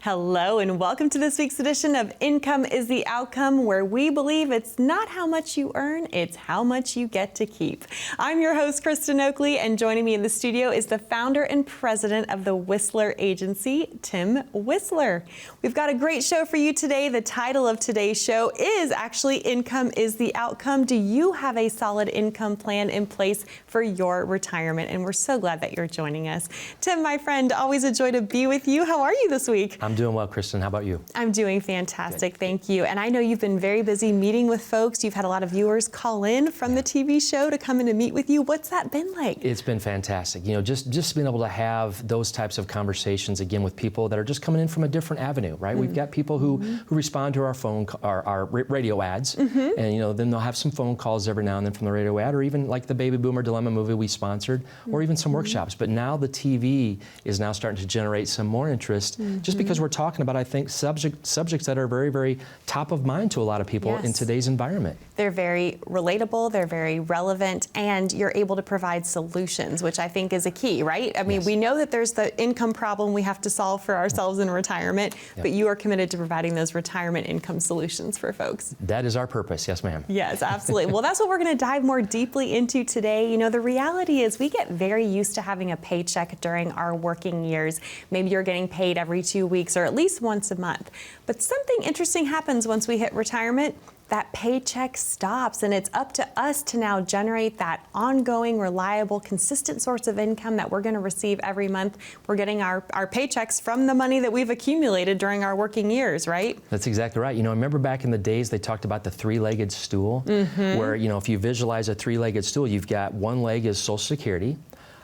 Hello and welcome to this week's edition of Income is the Outcome, where we believe it's not how much you earn, it's how much you get to keep. I'm your host, Kristin Oakley, and joining me in the studio is the founder and president of the Whistler Agency, Tim Whistler. We've got a great show for you today. The title of today's show is actually Income is the Outcome. Do you have a solid income plan in place for your retirement? And we're so glad that you're joining us. Tim, my friend, always a joy to be with you. How are you this week? I'm doing well, Kristin. How about you? I'm doing fantastic. Good. Thank you. And I know you've been very busy meeting with folks. You've had a lot of viewers call in from the TV show to come in and meet with you. What's that been like? It's been fantastic. You know, just being able to have those types of conversations again with people that are just coming in from a different avenue, right? We've got people who respond to our radio ads, and then they'll have some phone calls every now and then from the radio ad, or even like the Baby Boomer Dilemma movie we sponsored, or even some workshops. But now the TV is now starting to generate some more interest, just because we're talking about, I think, subjects that are very, very top of mind to a lot of people in today's environment. They're very relatable, they're very relevant, and you're able to provide solutions, which I think is a key, right? I mean, we know that there's the income problem we have to solve for ourselves in retirement, but you are committed to providing those retirement income solutions for folks. That is our purpose, yes ma'am. Yes, absolutely. Well, that's what we're going to dive more deeply into today. You know, the reality is we get very used to having a paycheck during our working years. Maybe you're getting paid every 2 weeks or at least once a month. But something interesting happens once we hit retirement. That paycheck stops, and it's up to us to now generate that ongoing, reliable, consistent source of income that we're going to receive every month. We're getting our paychecks from the money that we've accumulated during our working years, right? That's exactly right. You know, remember back in the days they talked about the three-legged stool, where, you know, if you visualize a three-legged stool, you've got one leg is Social Security,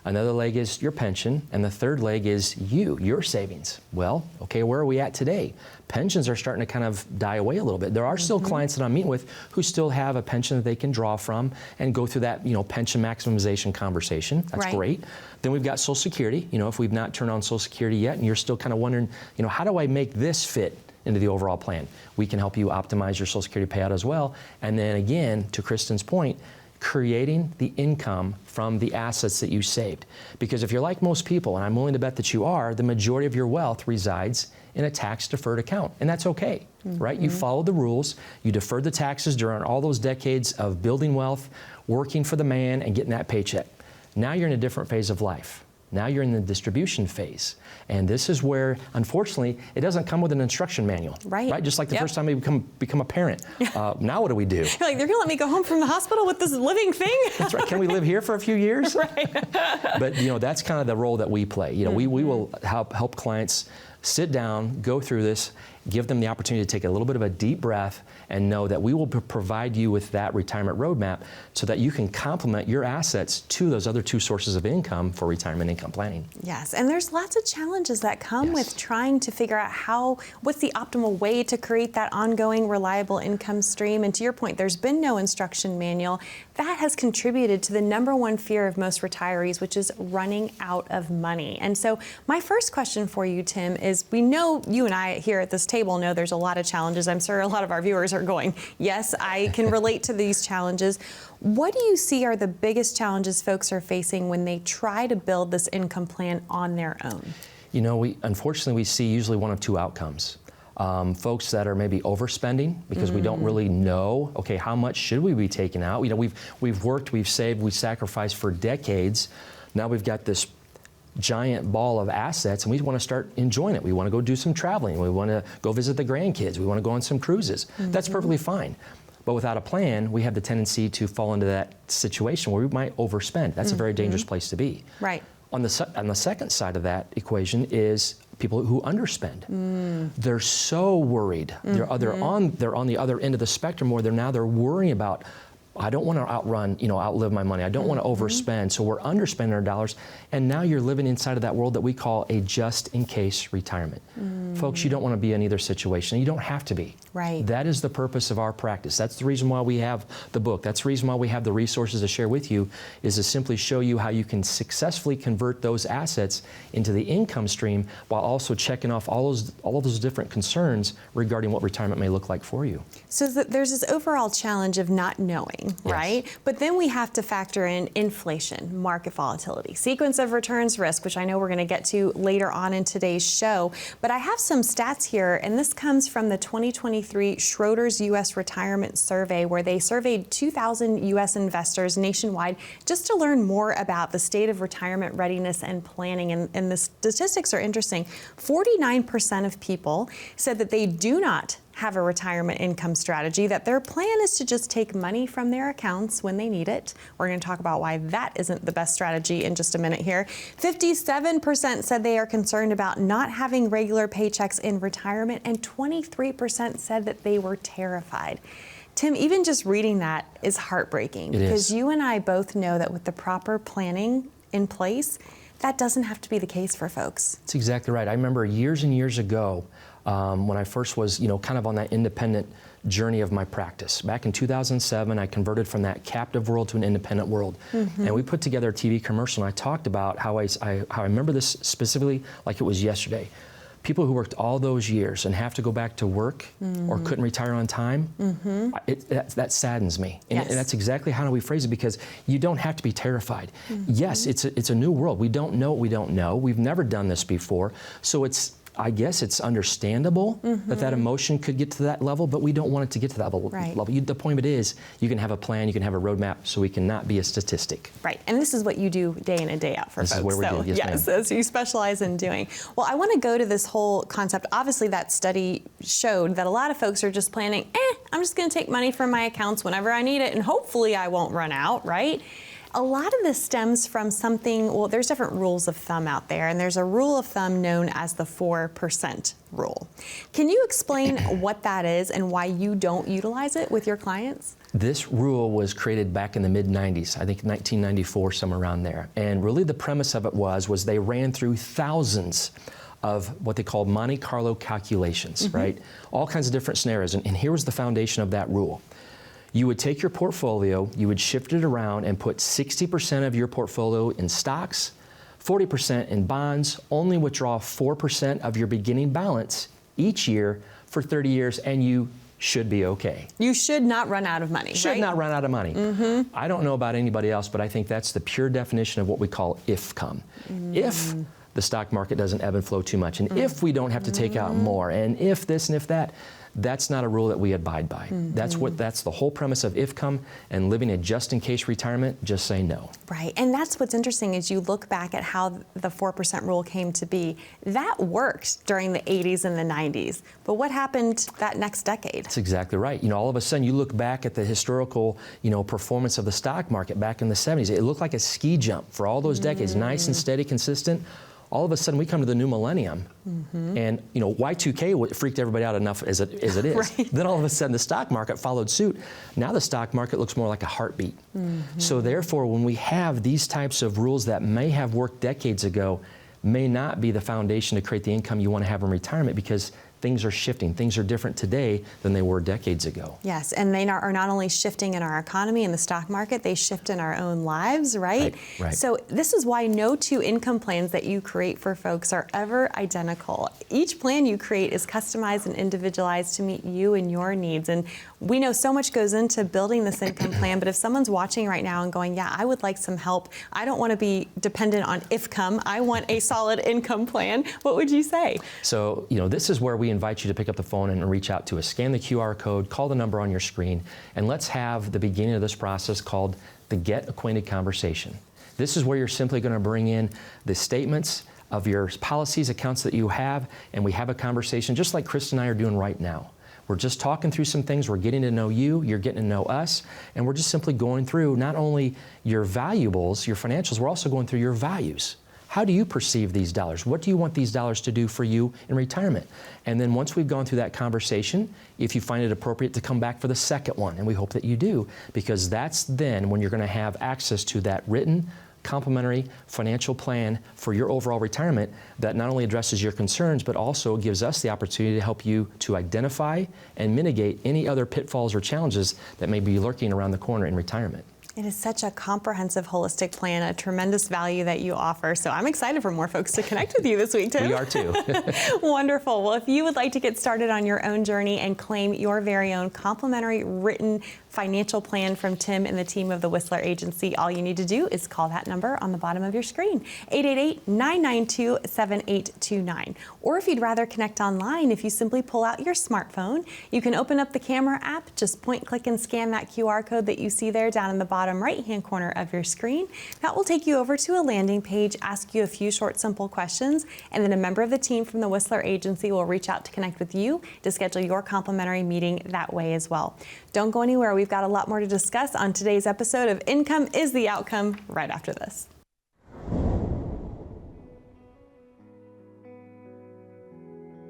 another leg is your pension, and the third leg is your savings. Well, okay, where are we at today? Pensions are starting to kind of die away a little bit. There are still clients that I'm meeting with who still have a pension that they can draw from and go through that, pension maximization conversation. That's great. Then we've got Social Security. You know, if we've not turned on Social Security yet and you're still kind of wondering, how do I make this fit into the overall plan? We can help you optimize your Social Security payout as well. And then again, to Kristin's point, creating the income from the assets that you saved. Because if you're like most people, and I'm willing to bet that you are, the majority of your wealth resides in a tax-deferred account, and that's okay, right? You followed the rules, you deferred the taxes during all those decades of building wealth, working for the man, and getting that paycheck. Now you're in a different phase of life. Now you're in the distribution phase. And this is where, unfortunately, it doesn't come with an instruction manual. Right? Just like the first time you become a parent. Now what do we do? You're like, they're going to let me go home from the hospital with this living thing? That's right. Can we live here for a few years? Right. But, that's kind of the role that we play. We will help clients sit down, go through this, give them the opportunity to take a little bit of a deep breath and know that we will provide you with that retirement roadmap so that you can complement your assets to those other two sources of income for retirement income planning. Yes, and there's lots of challenges that come with trying to figure out what's the optimal way to create that ongoing, reliable income stream. And to your point, there's been no instruction manual. That has contributed to the number one fear of most retirees, which is running out of money. And so my first question for you, Tim, is we know you and I here at this table know there's a lot of challenges. I'm sure a lot of our viewers are going, yes, I can relate to these challenges. What do you see are the biggest challenges folks are facing when they try to build this income plan on their own? Unfortunately, we see usually one of two outcomes. Folks that are maybe overspending because we don't really know, okay, how much should we be taking out? We've worked, we've saved, we've sacrificed for decades. Now we've got this giant ball of assets and we want to start enjoying it. We want to go do some traveling. We want to go visit the grandkids. We want to go on some cruises. That's perfectly fine. But without a plan, we have the tendency to fall into that situation where we might overspend. That's a very dangerous place to be. Right. On the second side of that equation is people who underspend. They're so worried. They're on the other end of the spectrum where they're worrying about, I don't want to outlive my money. I don't want to overspend. So we're underspending our dollars. And now you're living inside of that world that we call a just-in-case retirement. Folks, you don't want to be in either situation. You don't have to be. Right. That is the purpose of our practice. That's the reason why we have the book. That's the reason why we have the resources to share with you, is to simply show you how you can successfully convert those assets into the income stream while also checking off all of those different concerns regarding what retirement may look like for you. So there's this overall challenge of not knowing. thing, right? But then we have to factor in inflation, market volatility, sequence of returns risk, which I know we're going to get to later on in today's show. But I have some stats here, and this comes from the 2023 Schroders U.S. Retirement Survey, where they surveyed 2,000 U.S. investors nationwide just to learn more about the state of retirement readiness and planning. And the statistics are interesting. 49% of people said that they do not have a retirement income strategy, that their plan is to just take money from their accounts when they need it. We're going to talk about why that isn't the best strategy in just a minute here. 57% said they are concerned about not having regular paychecks in retirement, and 23% said that they were terrified. Tim, even just reading that is heartbreaking, because you and I both know that with the proper planning in place, that doesn't have to be the case for folks. That's exactly right. I remember years and years ago, when I first was, kind of on that independent journey of my practice. Back in 2007, I converted from that captive world to an independent world. And we put together a TV commercial, and I talked about how I remember this specifically like it was yesterday. People who worked all those years and have to go back to work or couldn't retire on time, that saddens me. And that's exactly how we phrase it, because you don't have to be terrified. Yes, it's a new world. We don't know what we don't know. We've never done this before. So I guess it's understandable that emotion could get to that level, but we don't want it to get to that level. The point of it is, you can have a plan, you can have a roadmap, so we cannot be a statistic. Right, and this is what you do day in and day out for folks. This is where we do, yes, so you specialize in doing. Well, I want to go to this whole concept. Obviously, that study showed that a lot of folks are just planning, I'm just going to take money from my accounts whenever I need it, and hopefully I won't run out, right? A lot of this stems from something, well, there's different rules of thumb out there, and there's a rule of thumb known as the 4% rule. Can you explain what that is and why you don't utilize it with your clients? This rule was created back in the mid-90s, I think 1994, somewhere around there. And really the premise of it was they ran through thousands of what they called Monte Carlo calculations, right? All kinds of different scenarios. And here was the foundation of that rule. You would take your portfolio, you would shift it around and put 60% of your portfolio in stocks, 40% in bonds, only withdraw 4% of your beginning balance each year for 30 years, and you should be okay. You should not run out of money, Should not run out of money. I don't know about anybody else, but I think that's the pure definition of what we call if-come. If the stock market doesn't ebb and flow too much, and if we don't have to take out more, and if this and if that, that's not a rule that we abide by. That's the whole premise of if-come, and living a just-in-case retirement. Just say no. Right, and that's what's interesting is you look back at how the 4% rule came to be. That worked during the 80s and the 90s, but what happened that next decade? That's exactly right. All of a sudden you look back at the historical, performance of the stock market back in the 70s. It looked like a ski jump for all those decades, nice and steady, consistent. All of a sudden we come to the new millennium, and Y2K freaked everybody out enough as it is. Right. Then all of a sudden the stock market followed suit. Now the stock market looks more like a heartbeat. So therefore, when we have these types of rules that may have worked decades ago, may not be the foundation to create the income you want to have in retirement, because things are shifting. Things are different today than they were decades ago. Yes, and they are not only shifting in our economy and the stock market, they shift in our own lives, right? Right. So this is why no two income plans that you create for folks are ever identical. Each plan you create is customized and individualized to meet you and your needs. And we know so much goes into building this income plan, but if someone's watching right now and going, yeah, I would like some help, I don't want to be dependent on if-come, I want a solid income plan, what would you say? So, this is where we invite you to pick up the phone and reach out to us. Scan the QR code, call the number on your screen, and let's have the beginning of this process called the Get Acquainted Conversation. This is where you're simply going to bring in the statements of your policies, accounts that you have, and we have a conversation just like Kristin and I are doing right now. We're just talking through some things, we're getting to know you, you're getting to know us, and we're just simply going through not only your valuables, your financials, we're also going through your values. How do you perceive these dollars? What do you want these dollars to do for you in retirement? And then once we've gone through that conversation, if you find it appropriate to come back for the second one, and we hope that you do, because that's then when you're going to have access to that written, complimentary financial plan for your overall retirement that not only addresses your concerns, but also gives us the opportunity to help you to identify and mitigate any other pitfalls or challenges that may be lurking around the corner in retirement. It is such a comprehensive, holistic plan, a tremendous value that you offer. So I'm excited for more folks to connect with you this week, Tim. We are too. Wonderful. Well, if you would like to get started on your own journey and claim your very own complimentary written financial plan from Tim and the team of the Whistler Agency, all you need to do is call that number on the bottom of your screen, 888-992-7829. Or if you'd rather connect online, if you simply pull out your smartphone, you can open up the camera app, just point, click, and scan that QR code that you see there down in the bottom right-hand corner of your screen. That will take you over to a landing page, ask you a few short, simple questions, and then a member of the team from the Whistler Agency will reach out to connect with you to schedule your complimentary meeting that way as well. Don't go anywhere. We've got a lot more to discuss on today's episode of Income is the Outcome right after this.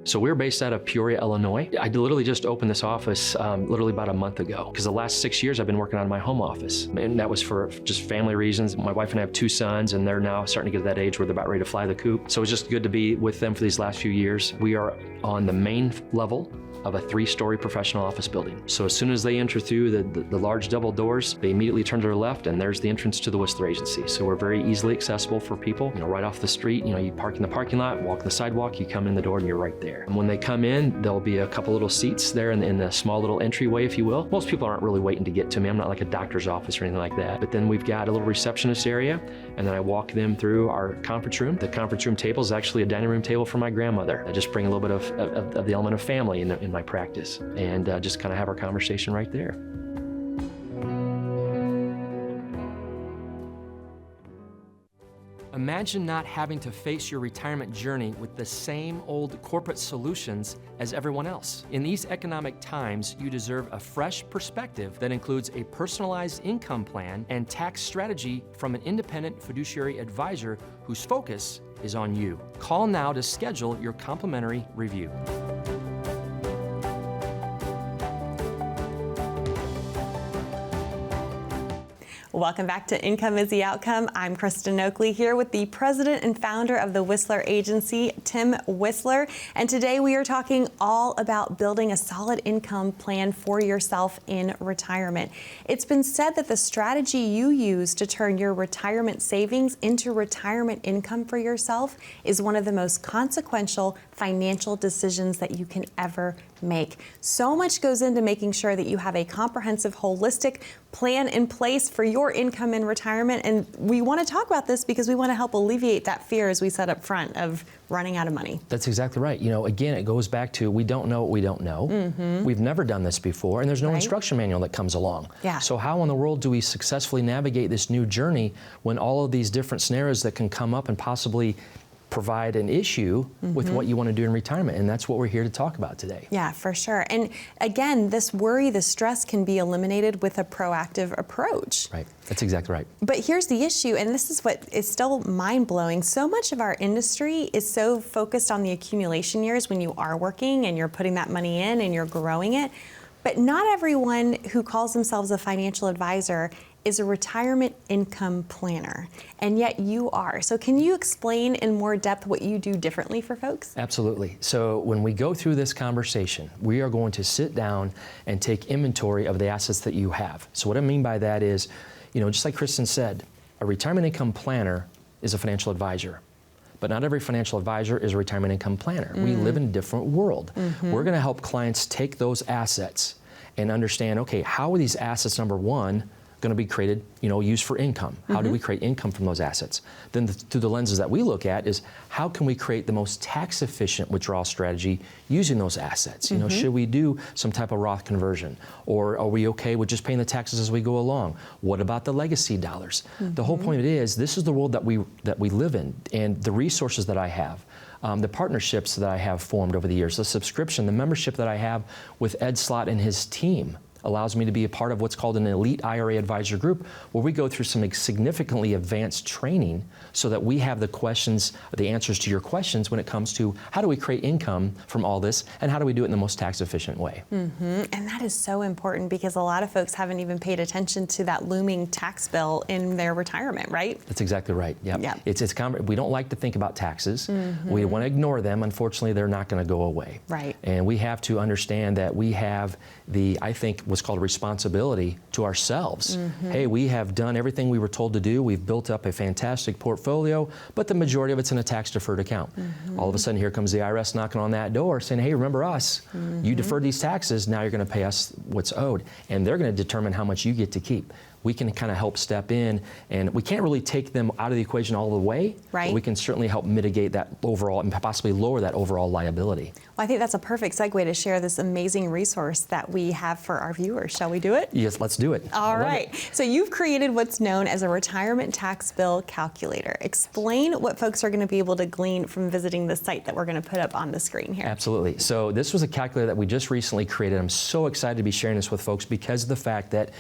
So we're based out of Peoria, Illinois. I literally just opened this office literally about a month ago, because the last 6 years I've been working out of my home office. And that was for just family reasons. My wife and I have 2 sons, and they're now starting to get to that age where they're about ready to fly the coop. So it's just good to be with them for these last few years. We are on the main level of a 3-story professional office building. So as soon as they enter through the large double doors, they immediately turn to their left, and there's the entrance to the Whistler Agency. So we're very easily accessible for people, right off the street. You park in the parking lot, walk the sidewalk, you come in the door, and you're right there. And when they come in, there'll be a couple little seats there in the small little entryway, if you will. Most people aren't really waiting to get to me. I'm not like a doctor's office or anything like that. But then we've got a little receptionist area, and then I walk them through our conference room. The conference room table is actually a dining room table for my grandmother. I just bring a little bit of the element of family in my practice, and just kind of have our conversation right there. Imagine not having to face your retirement journey with the same old corporate solutions as everyone else. In these economic times, you deserve a fresh perspective that includes a personalized income plan and tax strategy from an independent fiduciary advisor whose focus is on you. Call now to schedule your complimentary review. Welcome back to Income is the Outcome. I'm Kristin Oakley here with the president and founder of the Whistler Agency, Tim Whistler. And today we are talking all about building a solid income plan for yourself in retirement. It's been said that the strategy you use to turn your retirement savings into retirement income for yourself is one of the most consequential financial decisions that you can ever make. So much goes into making sure that you have a comprehensive, holistic plan in place for your income in retirement. And we want to talk about this because we want to help alleviate that fear, as we said up front, of running out of money. That's exactly right. Again, it goes back to we don't know what we don't know. Mm-hmm. We've never done this before, and there's no instruction manual that comes along. Yeah. So how in the world do we successfully navigate this new journey when all of these different scenarios that can come up and possibly provide an issue with what you want to do in retirement? And that's what we're here to talk about today. Yeah, for sure. And again, this worry, the stress can be eliminated with a proactive approach. Right. That's exactly right. But here's the issue, and this is what is still mind-blowing. So much of our industry is so focused on the accumulation years when you are working and you're putting that money in and you're growing it. But not everyone who calls themselves a financial advisor is a retirement income planner, and yet you are. So can you explain in more depth what you do differently for folks? Absolutely. So when we go through this conversation, we are going to sit down and take inventory of the assets that you have. So what I mean by that is, just like Kristin said, a retirement income planner is a financial advisor. But not every financial advisor is a retirement income planner. We live in a different world. We're going to help clients take those assets and understand, okay, how are these assets, number one, going to be created, used for income? How do we create income from those assets? Then through the lenses that we look at is how can we create the most tax efficient withdrawal strategy using those assets? Should we do some type of Roth conversion? Or are we okay with just paying the taxes as we go along? What about the legacy dollars? The whole point of it is, this is the world that we live in, and the resources that I have, the partnerships that I have formed over the years, the subscription, the membership that I have with Ed Slott and his team allows me to be a part of what's called an elite IRA advisor group, where we go through some significantly advanced training so that we have the answers to your questions when it comes to how do we create income from all this, and how do we do it in the most tax efficient way. And that is so important, because a lot of folks haven't even paid attention to that looming tax bill in their retirement, right? That's exactly right. Yep. We don't like to think about taxes. We want to ignore them. Unfortunately, they're not going to go away. Right. And we have to understand that we have I think what's called a responsibility to ourselves. Hey, we have done everything we were told to do. We've built up a fantastic portfolio, but the majority of it's in a tax-deferred account. All of a sudden, here comes the IRS knocking on that door saying, hey, remember us. You deferred these taxes, now you're going to pay us what's owed. And they're going to determine how much you get to keep. We can kind of help step in, and we can't really take them out of the equation all the way, but we can certainly help mitigate that overall and possibly lower that overall liability. Well, I think that's a perfect segue to share this amazing resource that we have for our viewers. Shall we do it? Yes, let's do it. All right. So you've created what's known as a retirement tax bill calculator. Explain what folks are going to be able to glean from visiting the site that we're going to put up on the screen here. Absolutely. So this was a calculator that we just recently created. I'm so excited to be sharing this with folks because of the fact that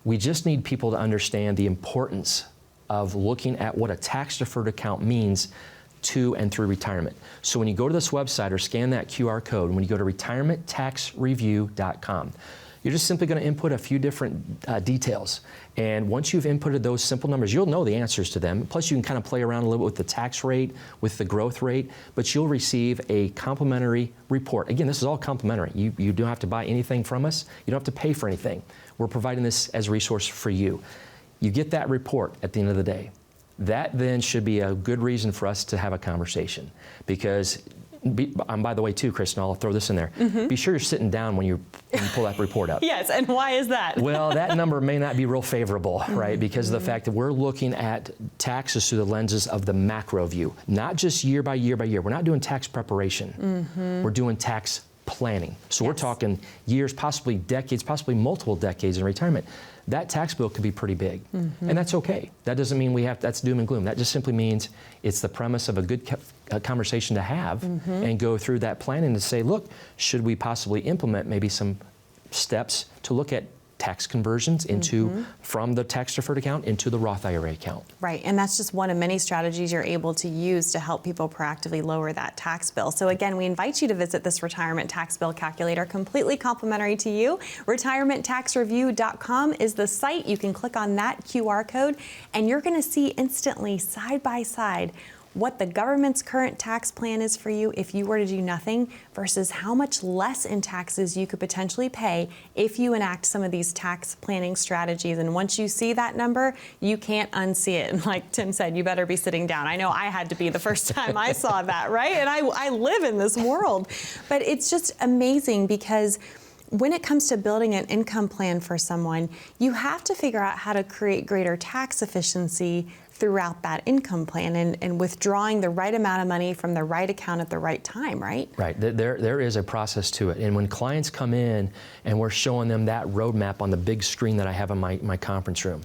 we just need people to understand the importance of looking at what a tax-deferred account means to and through retirement. So when you go to this website or scan that QR code, when you go to retirementtaxreview.com, you're just simply going to input a few different details. And once you've inputted those simple numbers, you'll know the answers to them. Plus, you can kind of play around a little bit with the tax rate, with the growth rate, but you'll receive a complimentary report. Again, this is all complimentary. You don't have to buy anything from us. You don't have to pay for anything. We're providing this as a resource for you. You get that report at the end of the day. That then should be a good reason for us to have a conversation. Because, by the way, too, Kristin, I'll throw this in there. Be sure you're sitting down when you pull that report up. Yes, and why is that? Well, that number may not be real favorable, right? Because of the fact that we're looking at taxes through the lenses of the macro view, not just year by year by year. We're not doing tax preparation. We're doing tax planning. So we're talking years, possibly decades, possibly multiple decades in retirement. That tax bill could be pretty big, and that's okay. That doesn't mean that's doom and gloom. That just simply means it's the premise of a good conversation to have and go through that planning to say, look, should we possibly implement maybe some steps to look at tax conversions into from the tax deferred account into the Roth IRA account. Right, and that's just one of many strategies you're able to use to help people proactively lower that tax bill. So again, we invite you to visit this retirement tax bill calculator, completely complimentary to you. Retirementtaxreview.com is the site. You can click on that QR code and you're going to see instantly, side by side, what the government's current tax plan is for you if you were to do nothing versus how much less in taxes you could potentially pay if you enact some of these tax planning strategies. And once you see that number, you can't unsee it. And like Tim said, you better be sitting down. I know I had to be the first time I saw that, right? And I live in this world. But it's just amazing because when it comes to building an income plan for someone, you have to figure out how to create greater tax efficiency throughout that income plan and withdrawing the right amount of money from the right account at the right time, right? Right. There is a process to it. And when clients come in and we're showing them that roadmap on the big screen that I have in my conference room,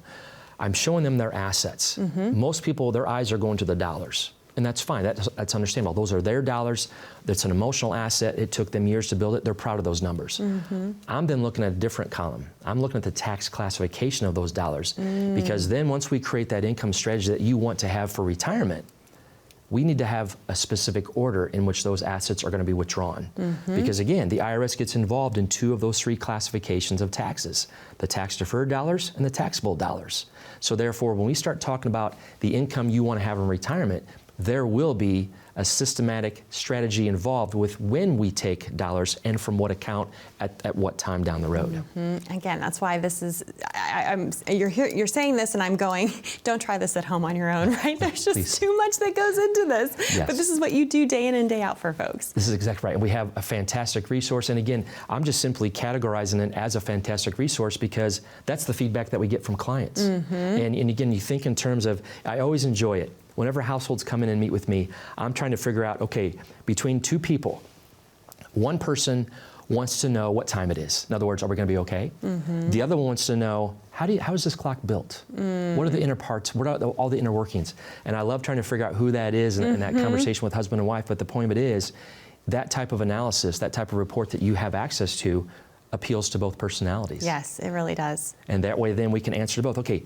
I'm showing them their assets. Most people, their eyes are going to the dollars. And that's fine. That's understandable. Those are their dollars. That's an emotional asset. It took them years to build it. They're proud of those numbers. I'm then looking at a different column. I'm looking at the tax classification of those dollars. Because then once we create that income strategy that you want to have for retirement, we need to have a specific order in which those assets are going to be withdrawn. Because again, the IRS gets involved in 2 of those 3 classifications of taxes, the tax deferred dollars and the taxable dollars. So therefore, when we start talking about the income you want to have in retirement, there will be a systematic strategy involved with when we take dollars and from what account at what time down the road. Again, that's why this is, you're saying this and I'm going, don't try this at home on your own, right? There's just too much that goes into this. Yes. But this is what you do day in and day out for folks. This is exactly right. And we have a fantastic resource. And again, I'm just simply categorizing it as a fantastic resource because that's the feedback that we get from clients. And again, you think in terms of, I always enjoy it. Whenever households come in and meet with me, I'm trying to figure out, okay, between 2 people, one person wants to know what time it is. In other words, are we going to be okay? The other one wants to know, how is this clock built? What are the inner parts? What are all the inner workings? And I love trying to figure out who that is in that conversation with husband and wife. But the point of it is, that type of analysis, that type of report that you have access to appeals to both personalities. Yes, it really does. And that way then we can answer to both. Okay,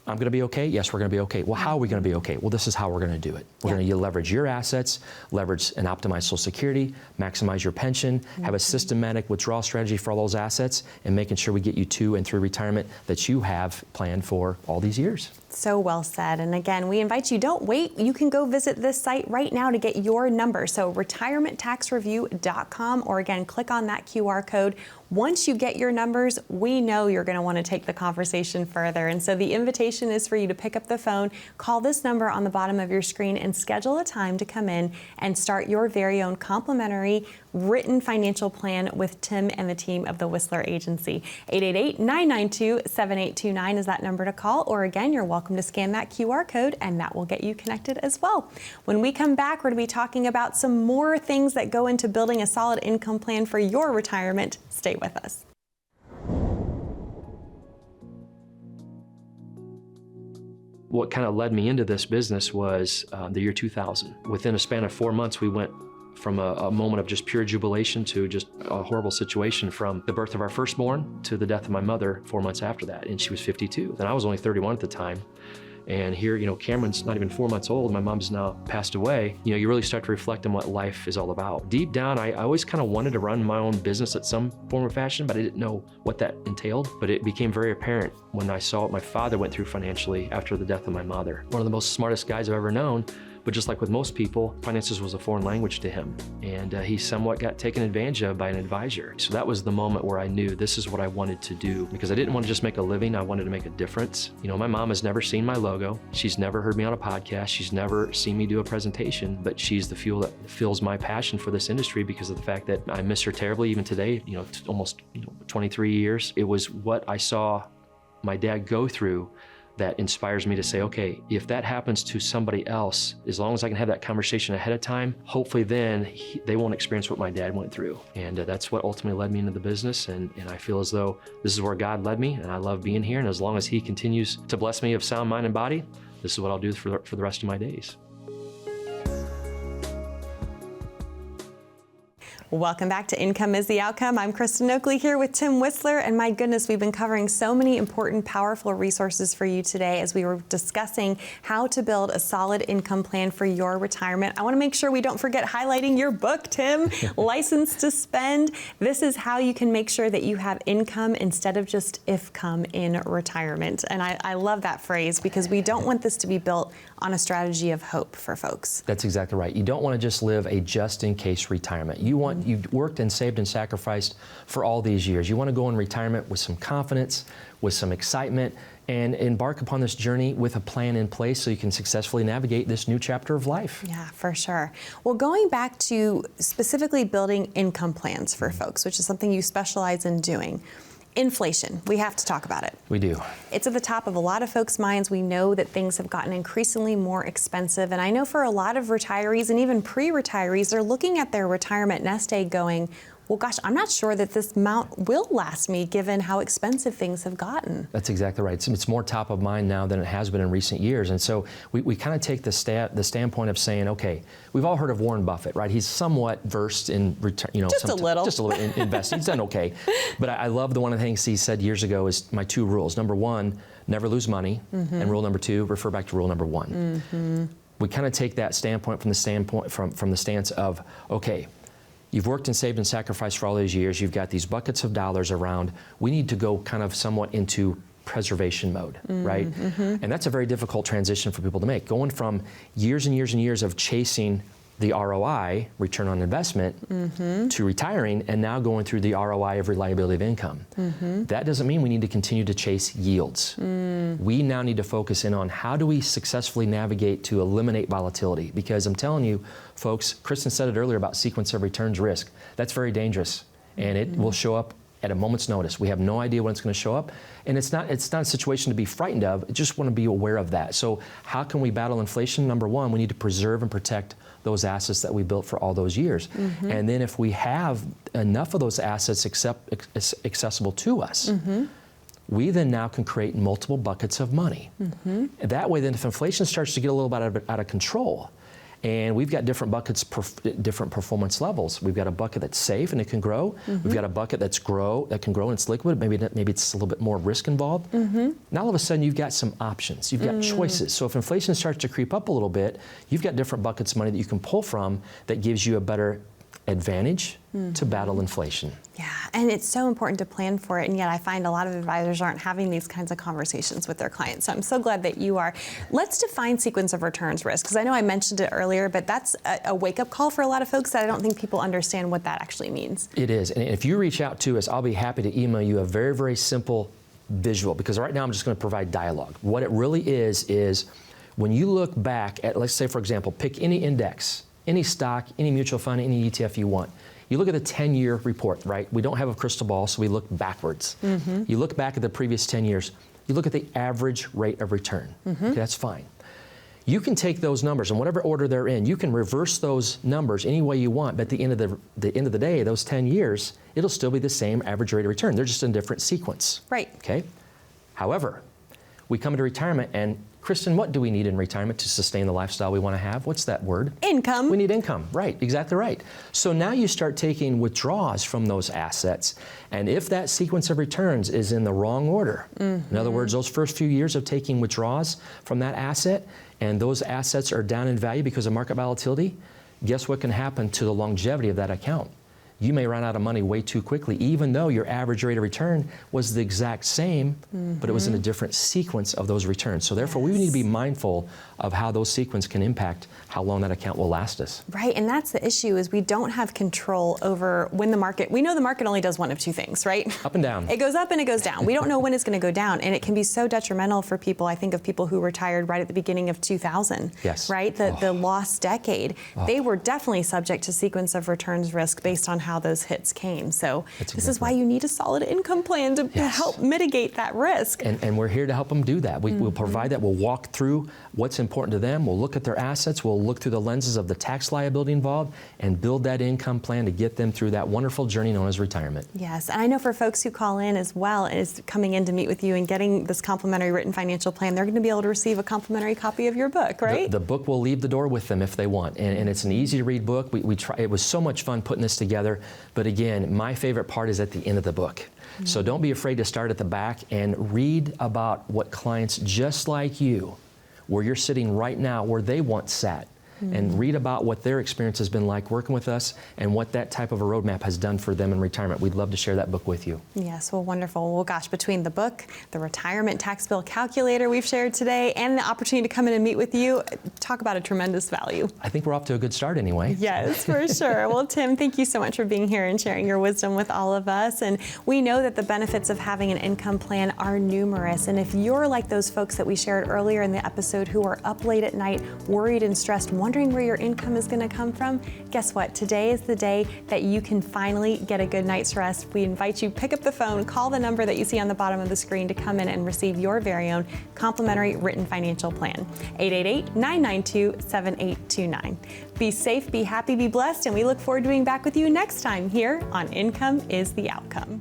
I'm going to be okay? Yes, we're going to be okay. Well, how are we going to be okay? Well, this is how we're going to do it. We're going to leverage your assets, leverage and optimize Social Security, maximize your pension, have a systematic withdrawal strategy for all those assets, and making sure we get you to and through retirement that you have planned for all these years. So well said. And again, we invite you, don't wait. You can go visit this site right now to get your number. So retirementtaxreview.com, or again, click on that QR code. Once you get your numbers, we know you're going to want to take the conversation further. And so the invitation is for you to pick up the phone, call this number on the bottom of your screen, and schedule a time to come in and start your very own complimentary written financial plan with Tim and the team of the Whistler Agency. 888-992-7829 is that number to call, or again, you're welcome to scan that QR code and that will get you connected as well. When we come back, we're going to be talking about some more things that go into building a solid income plan for your retirement. Stay with us. What kind of led me into this business was the year 2000. Within a span of 4 months, we went from a moment of just pure jubilation to just a horrible situation, from the birth of our firstborn to the death of my mother 4 months after that, and she was 52. And I was only 31 at the time. And here, Cameron's not even 4 months old. My mom's now passed away. You really start to reflect on what life is all about. Deep down, I always kind of wanted to run my own business at some form or fashion, but I didn't know what that entailed. But it became very apparent when I saw what my father went through financially after the death of my mother. One of the most smartest guys I've ever known. But just like with most people, finances was a foreign language to him. And he somewhat got taken advantage of by an advisor. So that was the moment where I knew this is what I wanted to do, because I didn't want to just make a living, I wanted to make a difference. My mom has never seen my logo. She's never heard me on a podcast. She's never seen me do a presentation, but she's the fuel that fills my passion for this industry, because of the fact that I miss her terribly even today, almost 23 years. It was what I saw my dad go through that inspires me to say, okay, if that happens to somebody else, as long as I can have that conversation ahead of time, hopefully then they won't experience what my dad went through. And that's what ultimately led me into the business. And I feel as though this is where God led me, and I love being here. And as long as he continues to bless me of sound mind and body, this is what I'll do for the rest of my days. Welcome back to Income is the Outcome. I'm Kristin Oakley here with Tim Whistler, and my goodness, we've been covering so many important, powerful resources for you today as we were discussing how to build a solid income plan for your retirement. I want to make sure we don't forget highlighting your book, Tim, License to Spend. This is how you can make sure that you have income instead of just if-come in retirement. And I love that phrase, because we don't want this to be built on a strategy of hope for folks. That's exactly right. You don't want to just live a just-in-case retirement. You've worked and saved and sacrificed for all these years. You want to go in retirement with some confidence, with some excitement, and embark upon this journey with a plan in place so you can successfully navigate this new chapter of life. Yeah, for sure. Well, going back to specifically building income plans for folks, which is something you specialize in doing. Inflation, we have to talk about it. We do. It's at the top of a lot of folks' minds. We know that things have gotten increasingly more expensive. And I know for a lot of retirees and even pre-retirees, they're looking at their retirement nest egg going, well, gosh, I'm not sure that this amount will last me given how expensive things have gotten. That's exactly right. It's more top of mind now than it has been in recent years. And so we kind of take the standpoint of saying, okay, we've all heard of Warren Buffett, right? He's somewhat versed in, just a little in investing. He's done okay. But I love one of the things he said years ago is my 2 rules. Number 1, never lose money. And rule number 2, refer back to rule number 1. We kind of take that standpoint from the stance of, okay, you've worked and saved and sacrificed for all these years. You've got these buckets of dollars around. We need to go kind of somewhat into preservation mode, right? And that's a very difficult transition for people to make. Going from years and years and years of chasing the ROI, return on investment, to retiring and now going through the ROI of reliability of income. That doesn't mean we need to continue to chase yields. We now need to focus in on how do we successfully navigate to eliminate volatility, because I'm telling you, folks, Kristin said it earlier about sequence of returns risk. That's very dangerous, and it will show up at a moment's notice. We have no idea when it's going to show up, and it's not a situation to be frightened of. I just want to be aware of that. So how can we battle inflation? Number 1, we need to preserve and protect those assets that we built for all those years. And then if we have enough of those assets accessible to us, we then now can create multiple buckets of money. That way then if inflation starts to get a little bit out of control, and we've got different buckets, different performance levels. We've got a bucket that's safe and it can grow. We've got a bucket that can grow and it's liquid. Maybe it's a little bit more risk involved. Now all of a sudden you've got some options. You've got choices. So if inflation starts to creep up a little bit, you've got different buckets of money that you can pull from that gives you a better advantage to battle inflation. Yeah, and it's so important to plan for it, and yet I find a lot of advisors aren't having these kinds of conversations with their clients, so I'm so glad that you are. Let's define sequence of returns risk, because I know I mentioned it earlier, but that's a wake-up call for a lot of folks that I don't think people understand what that actually means. It is, and if you reach out to us, I'll be happy to email you a very, very simple visual, because right now I'm just going to provide dialogue. What it really is when you look back at, let's say, for example, pick any index, any stock, any mutual fund, any ETF you want. You look at the 10-year report, right? We don't have a crystal ball, so we look backwards. You look back at the previous 10 years. You look at the average rate of return. Okay, that's fine. You can take those numbers, in whatever order they're in, you can reverse those numbers any way you want, but at the end of the day, those 10 years, it'll still be the same average rate of return. They're just in different sequence. Right. Okay? However, we come into retirement, and Kristin, what do we need in retirement to sustain the lifestyle we want to have? What's that word? Income. We need income, right, exactly right. So now you start taking withdrawals from those assets, and if that sequence of returns is in the wrong order, in other words, those first few years of taking withdrawals from that asset, and those assets are down in value because of market volatility, guess what can happen to the longevity of that account? You may run out of money way too quickly, even though your average rate of return was the exact same, but it was in a different sequence of those returns. So therefore, we need to be mindful of how those sequences can impact how long that account will last us. Right, and that's the issue, is we don't have control over when the market, we know the market only does one of two things, right? Up and down. It goes up and it goes down. We don't know when it's going to go down, and it can be so detrimental for people. I think of people who retired right at the beginning of 2000, yes. right? The lost decade. They were definitely subject to sequence of returns risk based on how those hits came. So this is why you need a solid income plan to help mitigate that risk. And we're here to help them do that. We'll provide that. We'll walk through what's important to them. We'll look at their assets. We'll look through the lenses of the tax liability involved and build that income plan to get them through that wonderful journey known as retirement. Yes, and I know for folks who call in as well as coming in to meet with you and getting this complimentary written financial plan, they're going to be able to receive a complimentary copy of your book, right? The book will leave the door with them if they want, and it's an easy to read book. We try. It was so much fun putting this together, but again, my favorite part is at the end of the book. So don't be afraid to start at the back and read about what clients just like you, where you're sitting right now, where they once sat, and read about what their experience has been like working with us and what that type of a roadmap has done for them in retirement. We'd love to share that book with you. Yes, well, wonderful. Well, gosh, between the book, the retirement tax bill calculator we've shared today, and the opportunity to come in and meet with you, talk about a tremendous value. I think we're off to a good start anyway. Yes, for sure. Well, Tim, thank you so much for being here and sharing your wisdom with all of us. And we know that the benefits of having an income plan are numerous. And if you're like those folks that we shared earlier in the episode who are up late at night, worried and stressed, wondering where your income is going to come from, guess what? Today is the day that you can finally get a good night's rest. We invite you, pick up the phone, call the number that you see on the bottom of the screen to come in and receive your very own complimentary written financial plan. 888-992-7829. Be safe, be happy, be blessed, and we look forward to being back with you next time here on Income is the Outcome.